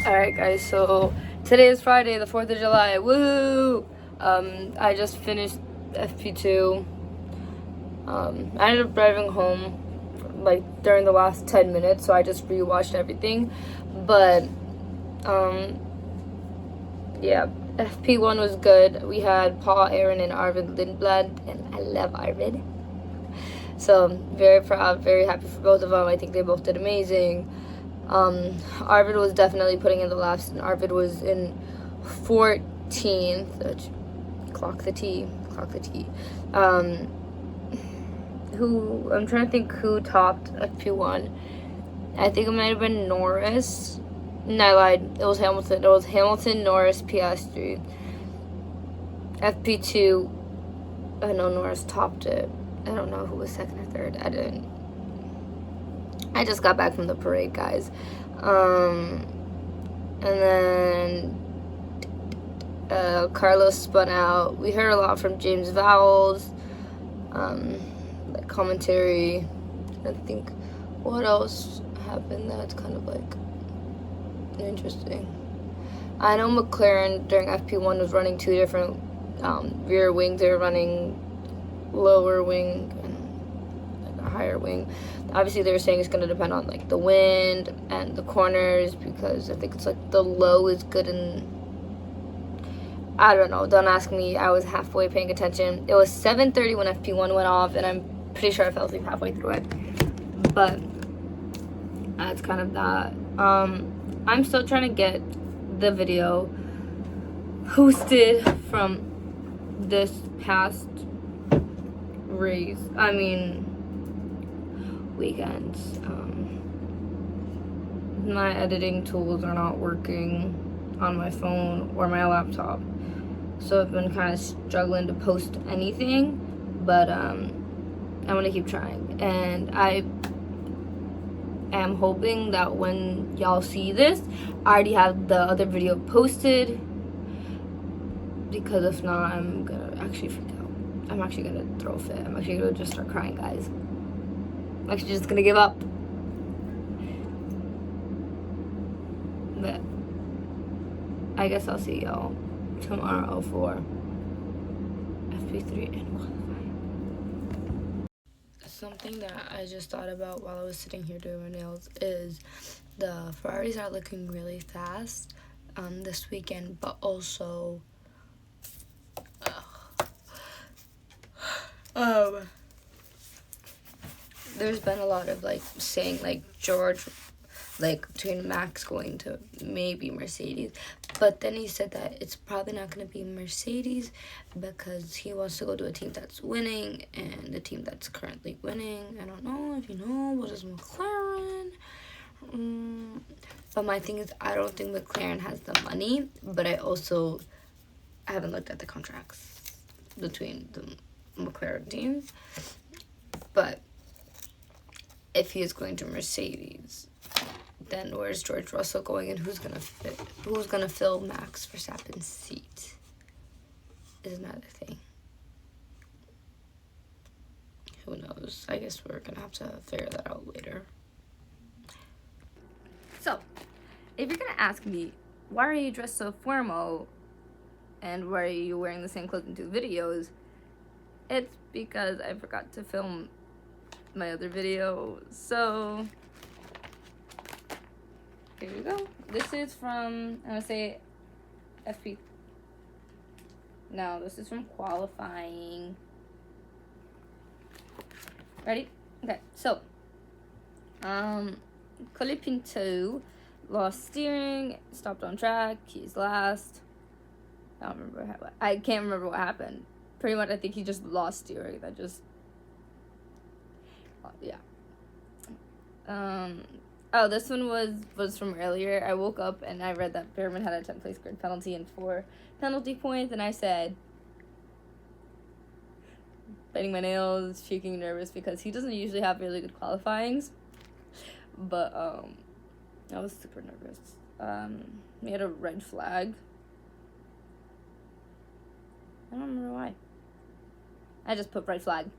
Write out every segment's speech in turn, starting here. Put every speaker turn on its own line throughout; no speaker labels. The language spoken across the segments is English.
Alright guys, so today is Friday, the 4th of July, woo! I just finished FP2. I ended up driving home like during the last 10 minutes, so I just rewatched everything. But, yeah, FP1 was good. We had Paul, Aaron, and Arvid Lindblad, and I love Arvid. So, very proud, very happy for both of them. I think they both did amazing. Arvid was definitely putting in the laps, and Arvid was in 14th. Clock the T. Who, I'm trying to think who topped FP1. I think it might have been Norris. No, I lied. It was Hamilton. It was Hamilton, Norris, Piastri. FP2, I know Norris topped it. I don't know who was second or third. I just got back from the parade, guys. And then Carlos spun out. We heard a lot from James Vowles, like commentary. I think what else happened that's kind of like interesting. I know McLaren during FP1 was running two different rear wings. They were running lower wing and a higher wing. Obviously they were saying it's going to depend on like the wind and the corners, because I think it's like the low is good, and I don't know, don't ask me. I was halfway paying attention. It was 7:30 when FP1 went off, and I'm pretty sure I fell asleep halfway through it, but that's kind of that. I'm still trying to get the video posted from this past race, weekends. My editing tools are not working on my phone or my laptop, so I've been kind of struggling to post anything, but I'm gonna keep trying, and I am hoping that when y'all see this, I already have the other video posted, because if not, I'm gonna actually freak out. I'm actually gonna throw a fit. I'm actually gonna just start crying, guys. I'm actually just gonna give up. But I guess I'll see y'all tomorrow for FP3 and qualifying. Something that I just thought about while I was sitting here doing my nails is the Ferraris are looking really fast this weekend, but also there's been a lot of like saying like George, like between Max going to maybe Mercedes, but then he said that it's probably not going to be Mercedes because he wants to go to a team that's winning, and the team that's currently winning, I don't know if you know, what is McLaren. But my thing is, I don't think McLaren has the money, but I haven't looked at the contracts between the McLaren teams. But if he is going to Mercedes, then where's George Russell going, and who's gonna fill Max Verstappen's seat is another thing. Who knows? I guess we're gonna have to figure that out later. So, if you're gonna ask me, why are you dressed so formal, and why are you wearing the same clothes in two videos, it's because I forgot to film my other video. So here we go. This is from, I'm gonna say FP. No, this is from qualifying. Ready? Okay, so Colapinto lost steering, stopped on track, he's last. I can't remember what happened. Pretty much I think he just lost steering. Yeah. Oh, this one was from earlier. I woke up and I read that Behrman had a 10th place grid penalty and 4 penalty points, and I said, biting my nails, shaking nervous, because he doesn't usually have really good qualifyings. But I was super nervous. We had a red flag. I don't remember why. I just put red flag.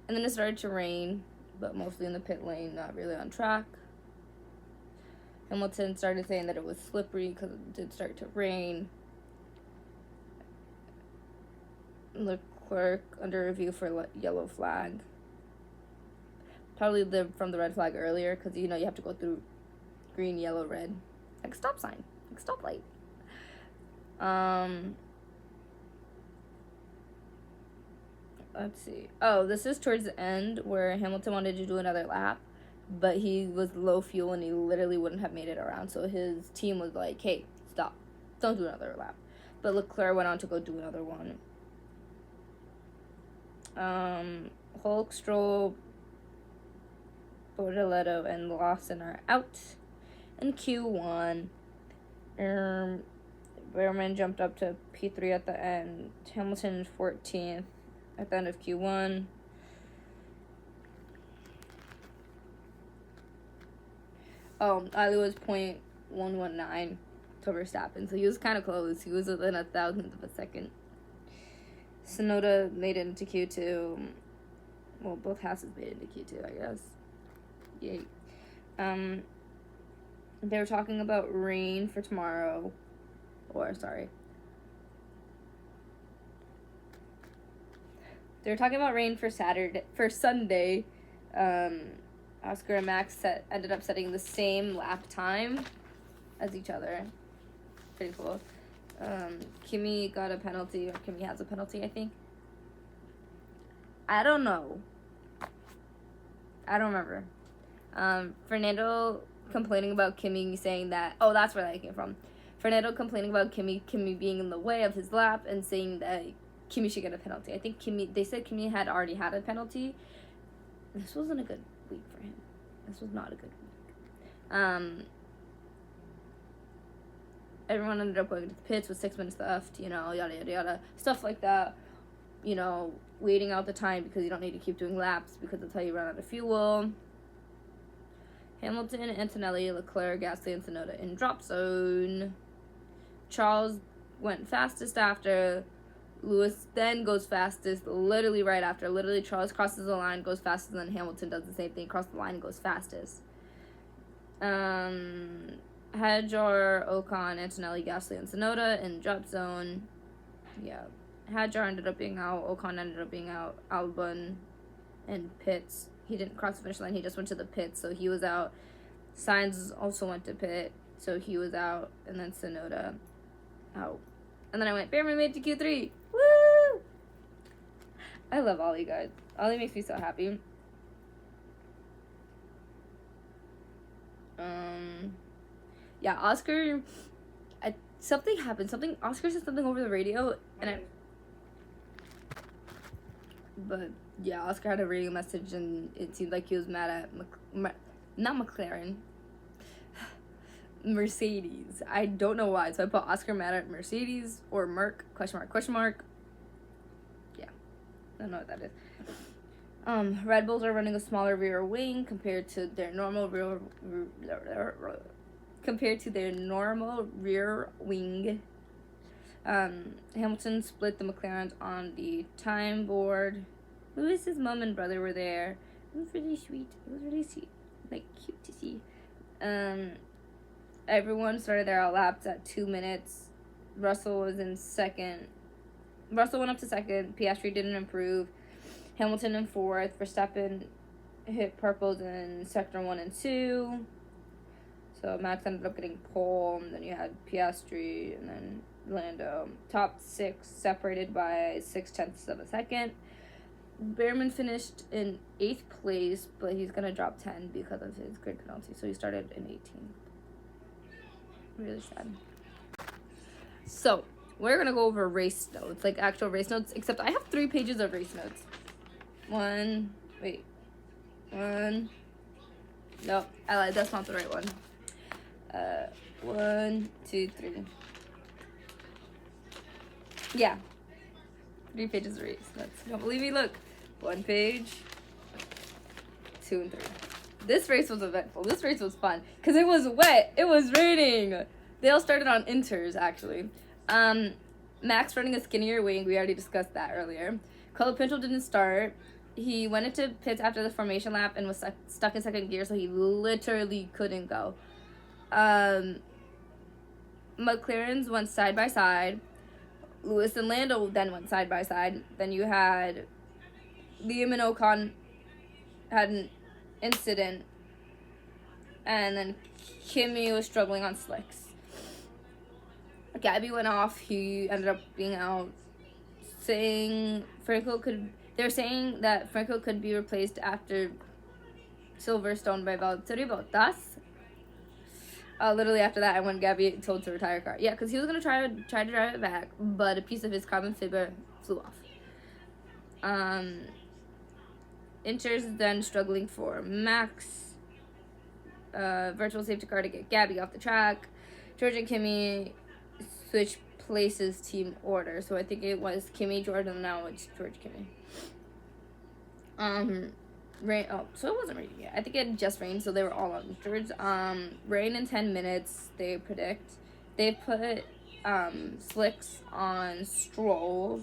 And then it started to rain, but mostly in the pit lane, not really on track. Hamilton started saying that it was slippery because it did start to rain. Leclerc under review for yellow flag. Probably from the red flag earlier, because you have to go through green, yellow, red, like a stop sign, like a stoplight. Let's see. Oh, this is towards the end where Hamilton wanted to do another lap, but he was low fuel and he literally wouldn't have made it around. So his team was like, "Hey, stop! Don't do another lap." But Leclerc went on to go do another one. Hulk, Stroll, Bortoleto, and Lawson are out in Q1. Behrman jumped up to P3 at the end. Hamilton 14th at the end of Q1. Ali was 0.119 to Verstappen, so he was kind of close. He was within 1,000th of a second. Tsunoda made it into Q2. Well, both Hasses made it into Q2, I guess. Yay. They were talking about rain for tomorrow. They were talking about rain for Sunday. Oscar and Max ended up setting the same lap time as each other. Pretty cool. Kimi got a penalty, or Kimi has a penalty, I think. I don't know. I don't remember. Fernando complaining about Kimi saying that... Oh, that's where that came from. Fernando complaining about Kimi being in the way of his lap and saying that Kimi should get a penalty. I think they said Kimi had already had a penalty. This wasn't a good week for him. This was not a good week. Everyone ended up going to the pits with 6 minutes left, yada, yada, yada. Stuff like that. Waiting out the time because you don't need to keep doing laps because that's how you run out of fuel. Hamilton, Antonelli, Leclerc, Gasly, and Tsunoda in drop zone. Charles went fastest after. Lewis then goes fastest, literally right after. Literally, Charles crosses the line, goes fastest, and then Hamilton does the same thing, crosses the line, and goes fastest. Hadjar, Ocon, Antonelli, Gasly, and Tsunoda in drop zone. Yeah. Hadjar ended up being out. Ocon ended up being out. Albon in pits. He didn't cross the finish line. He just went to the pits, so he was out. Sainz also went to pit, so he was out. And then Tsunoda out. And then I went, Behrman made it to Q3. Woo! I love Ollie, guys. Ollie makes me so happy. Yeah, Oscar... something happened. Oscar said something over the radio, and But, yeah, Oscar had a radio message, and it seemed like he was mad at... not McLaren. Mercedes. I don't know why. So I put Oscar mad at Mercedes or Merc, question mark. Yeah. I don't know what that is. Red Bulls are running a smaller rear wing compared to their normal rear wing. Hamilton split the McLarens on the time board. Lewis's mom and brother were there. It was really sweet. Like, cute to see. Everyone started their laps at 2 minutes. Russell was in second. Russell went up to second. Piastri didn't improve. Hamilton in fourth. Verstappen hit purples in sector 1 and 2. So Max ended up getting pole. And then you had Piastri and then Lando. Top 6 separated by 0.6 of a second. Behrman finished in 8th place, but he's going to drop 10 because of his grid penalty. So he started in 18th. Really sad. So, we're going to go over race notes, like actual race notes, except I have 3 pages of race notes. One. Nope, I lied, that's not the right one. 1, 2, 3. Yeah. 3 pages of race notes. Don't believe me? Look. 1 page. 2 and 3. This race was eventful. This race was fun. Because it was wet. It was raining. They all started on inters, actually. Max running a skinnier wing. We already discussed that earlier. Colapinto didn't start. He went into pits after the formation lap and was stuck in second gear, so he literally couldn't go. McLarens went side by side. Lewis and Lando then went side by side. Then you had Liam and Ocon had an incident, and then Kimi was struggling on slicks. Gabby went off. He ended up being out. They're saying that Franco could be replaced after Silverstone by Valtteri Bottas. Literally after that, I went Gabby told to retire car. Yeah, because he was gonna try to drive it back, but a piece of his carbon fiber flew off. Inter's then struggling for Max. Virtual safety car to get Gabby off the track. George and Kimi switch places team order. So I think it was Kimi, Jordan, now it's George, Kimi. Rain. Oh, so it wasn't raining yet. I think it had just rained, so they were all on George. Rain in 10 minutes. They predict. They put slicks on Stroll.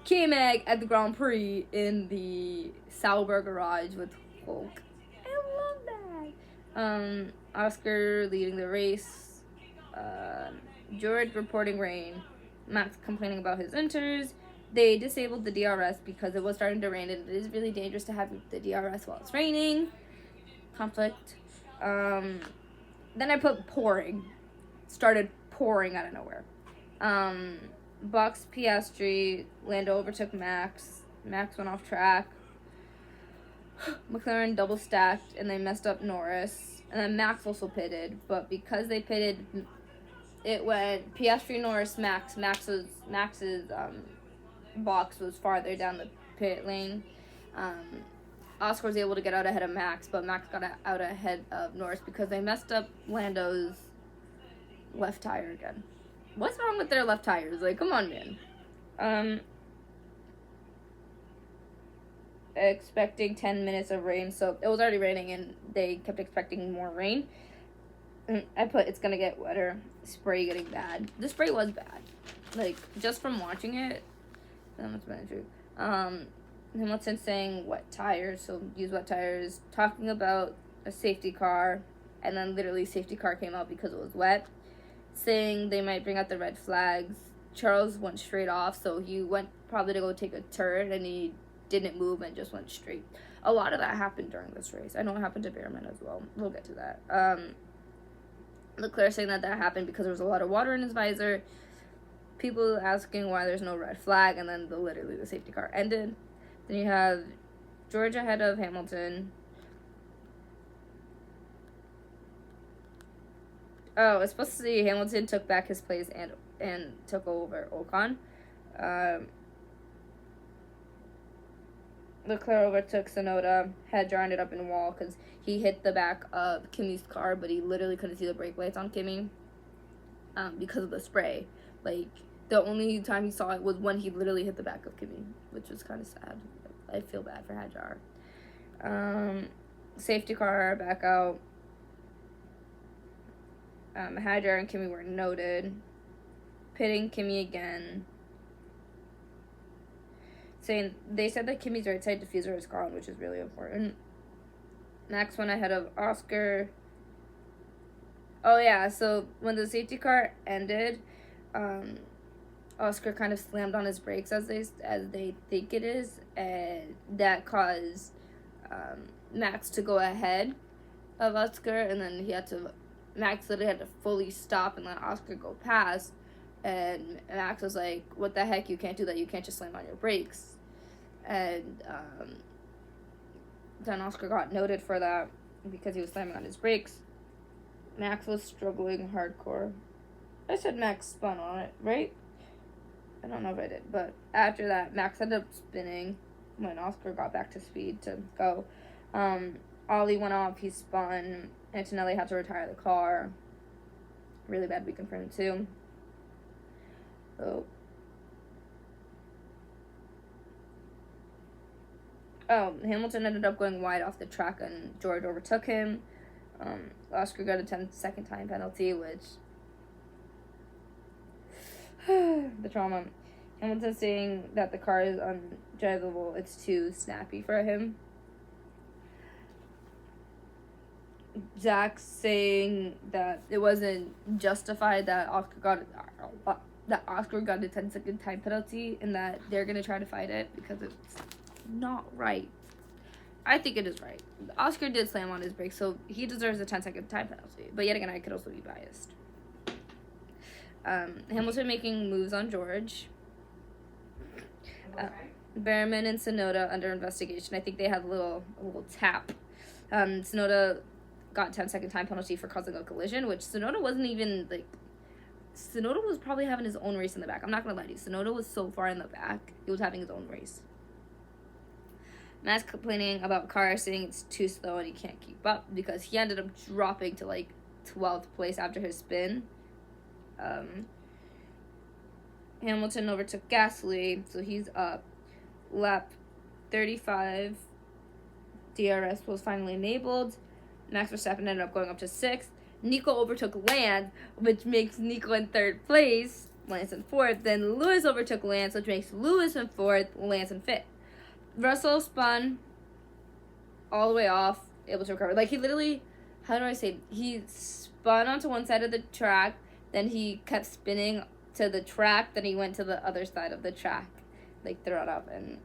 K-Mag at the Grand Prix in the Sauber garage with Hulk. I love that. Oscar leading the race. George reporting rain. Max complaining about his inters. They disabled the DRS because it was starting to rain, and it is really dangerous to have the DRS while it's raining. Conflict. Then I put pouring. Started pouring out of nowhere. Box Piastri. Lando overtook Max. Max went off track. McLaren double stacked, and they messed up Norris. And then Max also pitted, but because they pitted, it went Piastri, Norris, Max. Max's box was farther down the pit lane. Oscar was able to get out ahead of Max, but Max got out ahead of Norris because they messed up Lando's left tire again. What's wrong with their left tires? Like, come on, man. Expecting 10 minutes of rain, so it was already raining and they kept expecting more rain. I put it's gonna get wetter. Spray getting bad. The spray was bad. Like, just from watching it, that must have been true. Hamilton saying wet tires, so use wet tires. Talking about a safety car, and then literally safety car came out because it was wet. Saying they might bring out the red flags. Charles went straight off, so he went probably to go take a turn, and he didn't move and just went straight. A lot of that happened during this race. I know it happened to Behrman as well. We'll get to that. Leclerc saying that happened because there was a lot of water in his visor. People asking why there's no red flag, and then literally the safety car ended. Then you have George ahead of Hamilton. Oh, it's supposed to say Hamilton took back his place and took over Ocon. Leclerc overtook Tsunoda. Hadjar ended up in wall because he hit the back of Kimi's car, but he literally couldn't see the brake lights on Kimi because of the spray. Like, the only time he saw it was when he literally hit the back of Kimi, which was kind of sad. I feel bad for Hadjar. Safety car back out. Hadjar and Kimi were noted. Pitting Kimi again. Saying they said that Kimi's right side diffuser is gone, which is really important. Max went ahead of Oscar. Oh yeah, so when the safety car ended, Oscar kind of slammed on his brakes as they think it is, and that caused Max to go ahead of Oscar, and then Max literally had to fully stop and let Oscar go past. And Max was like, what the heck, you can't do that, you can't just slam on your brakes. And then Oscar got noted for that because he was slamming on his brakes. Max was struggling hardcore. I said Max spun on it, right? I don't know if I did, but after that, Max ended up spinning when Oscar got back to speed to go. Ollie went off, he spun. Antonelli had to retire the car. Really bad weekend for him, too. Hamilton ended up going wide off the track and George overtook him. Oscar got a 10-second time penalty, which the trauma. Hamilton saying that the car is undrivable, it's too snappy for him. Zach saying that it wasn't justified that Oscar got a 10-second time penalty, and that they're gonna try to fight it because it's not right. I think it is right. Oscar did slam on his brakes, so he deserves a 10-second time penalty. But yet again, I could also be biased. Hamilton making moves on George. Behrman and Tsunoda under investigation. I think they had a little tap. Tsunoda got 10-second time penalty for causing a collision, which Tsunoda wasn't even, like... Tsunoda was probably having his own race in the back. I'm not going to lie to you. Tsunoda was so far in the back, he was having his own race. Matt's complaining about car, saying it's too slow and he can't keep up, because he ended up dropping to, like, 12th place after his spin. Hamilton overtook Gasly, so he's up. Lap 35, DRS was finally enabled. Max Verstappen ended up going up to 6th. Nico overtook Lance, which makes Nico in 3rd place, Lance in 4th. Then Lewis overtook Lance, which makes Lewis in 4th, Lance in 5th. Russell spun all the way off, able to recover. Like, he literally, how do I say, he spun onto one side of the track, then he kept spinning to the track, then he went to the other side of the track, like, throw it up, and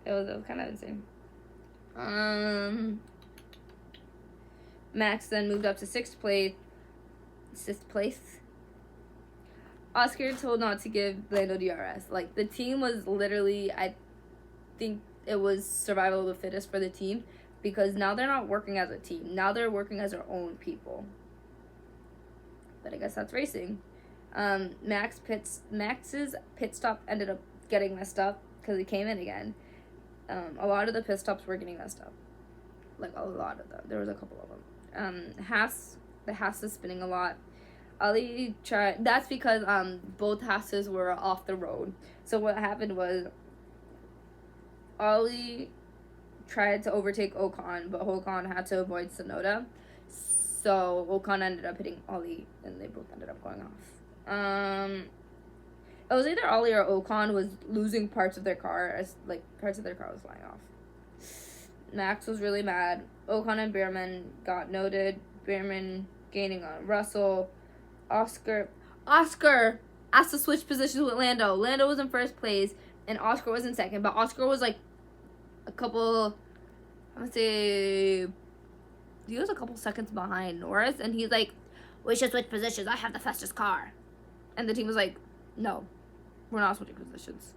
it was kind of insane. Max then moved up to 6th place. Oscar told not to give Lando DRS. Like, the team was literally, I think it was survival of the fittest for the team, because now they're not working as a team. Now they're working as their own people. But I guess that's racing. Max's pit stop ended up getting messed up because he came in again. A lot of the pit stops were getting messed up. Like, a lot of them. There was a couple of them. The Haas is spinning a lot. Ali tried. That's because both Haas's were off the road. So what happened was Ali tried to overtake Ocon, but Ocon had to avoid Tsunoda. So Ocon ended up hitting Ali, and they both ended up going off. It was either Ali or Ocon was losing parts of their car, as like parts of their car was flying off. Max was really mad. Ocon and Behrman got noted. Behrman gaining on Russell. Oscar asked to switch positions with Lando. Lando was in 1st place, and Oscar was in 2nd. But Oscar was like a couple, I would say, he was a couple seconds behind Norris, and he's like, we should switch positions. I have the fastest car. And the team was like, no, we're not switching positions.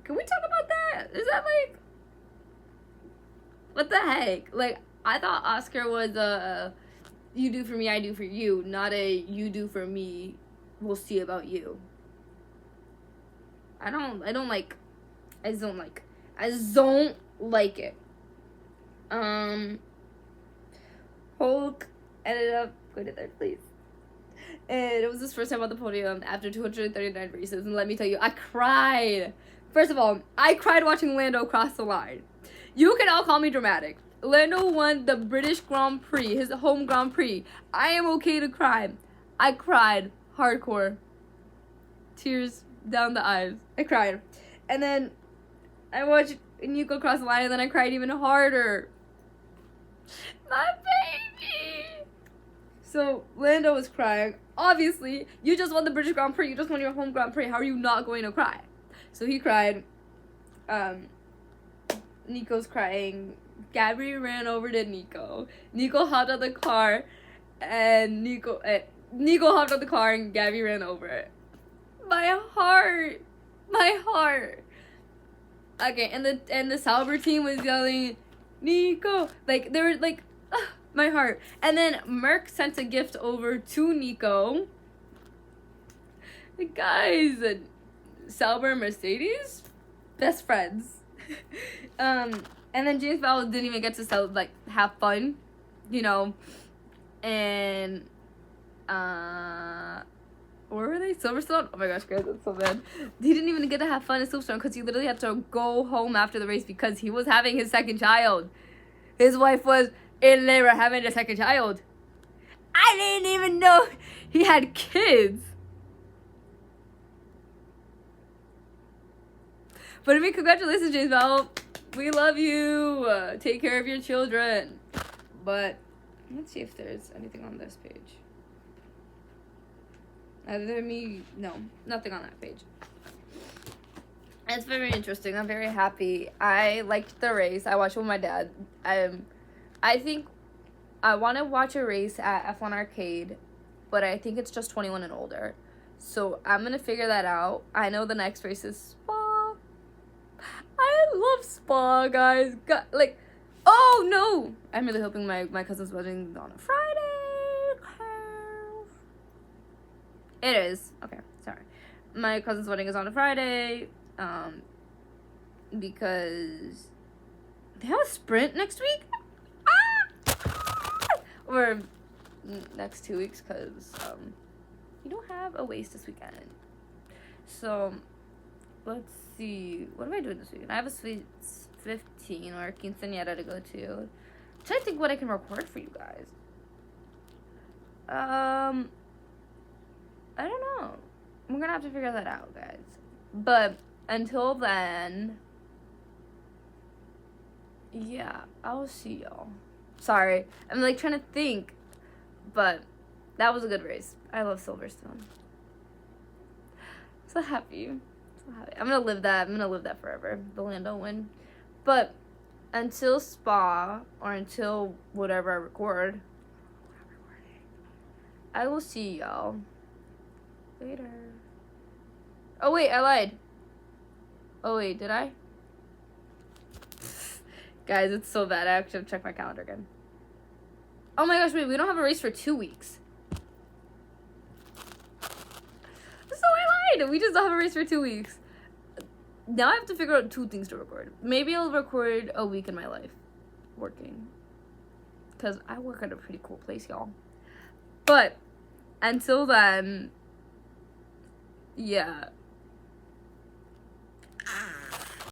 Can we talk about that? Is that like, what the heck? Like, I thought Oscar was a you do for me, I do for you, not a you do for me, we'll see about you. I just don't like it. Hulk ended up going to 3rd place. And it was his first time on the podium after 239 races. And let me tell you, I cried. First of all, I cried watching Lando cross the line. You can all call me dramatic. Lando won the British Grand Prix, his home Grand Prix. I am okay to cry. I cried hardcore. Tears down the eyes. I cried. And then I watched Nico cross the line, and then I cried even harder. My baby! So Lando was crying. Obviously, you just won the British Grand Prix. You just won your home Grand Prix. How are you not going to cry? So he cried. Nico's crying. Gabby ran over to Nico. Nico hopped out the car, and Nico hopped out the car, and Gabby ran over it. My heart. Okay, and the Sauber team was yelling, Nico. Like, they were like, my heart. And then Merck sent a gift over to Nico. Guys, Sauber and Mercedes, best friends. And then James Vowell didn't even get to have fun, you know. And where were they? Silverstone? Oh my gosh, guys, that's so bad. He didn't even get to have fun at Silverstone because he literally had to go home after the race because he was having his 2nd child. His wife was in labor having a 2nd child. I didn't even know he had kids. But I mean, congratulations, James Vowell. We love you. Take care of your children. But let's see if there's anything on this page. No, nothing on that page. It's very interesting. I'm very happy. I liked the race. I watched it with my dad. I think I want to watch a race at F1 Arcade, but I think it's just 21 and older. So I'm going to figure that out. I know the next race is Spa. I love Spa, guys. Oh, no. I'm really hoping my cousin's wedding is on a Friday. It is. Okay, sorry. My cousin's wedding is on a Friday. Because they have a sprint next week. Or next 2 weeks, because you don't have a race this weekend. So let's see, what am I doing this weekend? I have a sweet 15 or a quinceañera to go to. I'm trying to think what I can record for you guys. I don't know. We're gonna have to figure that out, guys. But until then, yeah, I'll see y'all. Sorry, I'm like trying to think, but that was a good race. I love Silverstone. So happy. I'm gonna live that. I'm gonna live that forever. The Lando win. But until Spa or until whatever I record, I will see y'all later. Oh wait, I lied. Oh wait, did I? Guys, it's so bad. I actually have to check my calendar again. Oh my gosh, wait, we don't have a race for 2 weeks. So I lied. We just don't have a race for 2 weeks. Now I have to figure out 2 things to record. Maybe I'll record a week in my life working. Because I work at a pretty cool place, y'all. But until then, yeah.